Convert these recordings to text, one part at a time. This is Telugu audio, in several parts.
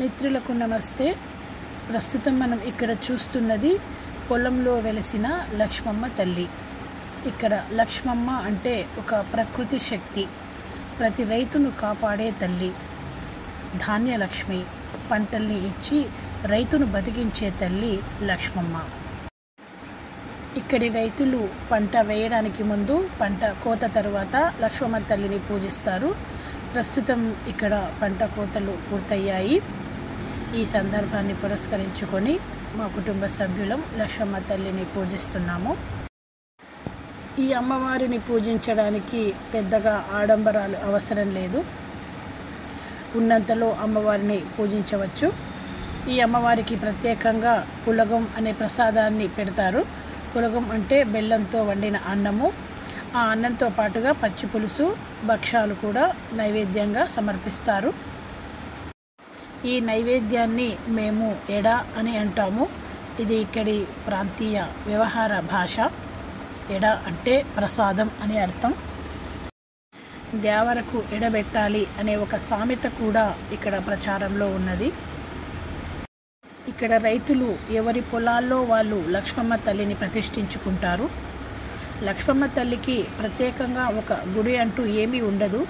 మిత్రులకు నమస్తే. ప్రస్తుతం మనం ఇక్కడ చూస్తున్నది పొలంలో వెలిసిన లక్ష్మమ్మ తల్లి. ఇక్కడ లక్ష్మమ్మ అంటే ఒక ప్రకృతి శక్తి, ప్రతి రైతును కాపాడే తల్లి, ధాన్యలక్ష్మి, పంటల్ని ఇచ్చి రైతును బతికించే తల్లి లక్ష్మమ్మ. ఇక్కడి రైతులు పంట వేయడానికి ముందు, పంట కోత తరువాత లక్ష్మమ్మ తల్లిని పూజిస్తారు. ప్రస్తుతం ఇక్కడ పంట కోతలు పూర్తయ్యాయి. ఈ సందర్భాన్ని పురస్కరించుకొని మా కుటుంబ సభ్యులం లక్ష్మమ్మ తల్లిని పూజిస్తున్నాము. ఈ అమ్మవారిని పూజించడానికి పెద్దగా ఆడంబరాలు అవసరం లేదు. ఉన్నంతలో అమ్మవారిని పూజించవచ్చు. ఈ అమ్మవారికి ప్రత్యేకంగా పులగం అనే ప్రసాదాన్ని పెడతారు. పులగం అంటే బెల్లంతో వండిన అన్నము. ఆ అన్నంతో పాటుగా పచ్చి పులుసు, భక్షాలు కూడా నైవేద్యంగా సమర్పిస్తారు. ఈ నైవేద్యాన్ని మేము ఎడ అని అంటాము. ఇది ఇక్కడి ప్రాంతీయ వ్యవహార భాష. ఎడ అంటే ప్రసాదం అని అర్థం. దేవరకు ఎడబెట్టాలి అనే ఒక సామెత కూడా ఇక్కడ ప్రచారంలో ఉన్నది. ఇక్కడ రైతులు ఎవరి పొలాల్లో వాళ్ళు లక్ష్మమ్మ తల్లిని ప్రతిష్ఠించుకుంటారు. లక్ష్మమ్మ తల్లికి ప్రత్యేకంగా ఒక గుడి అంటూ ఏమీ ఉండదు.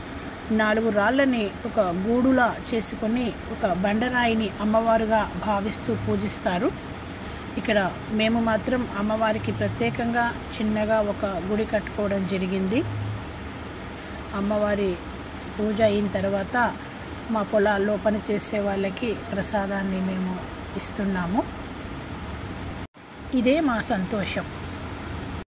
4 రాళ్ళని ఒక గూడులా చేసుకొని ఒక బండరాయిని అమ్మవారుగా భావిస్తూ పూజిస్తారు. ఇక్కడ మేము మాత్రం అమ్మవారికి ప్రత్యేకంగా చిన్నగా ఒక గుడి కట్టుకోవడం జరిగింది. అమ్మవారి పూజ అయిన తర్వాత మా పొలాల్లో పనిచేసే వాళ్ళకి ప్రసాదాన్ని మేము ఇస్తున్నాము. ఇదే మా సంతోషం.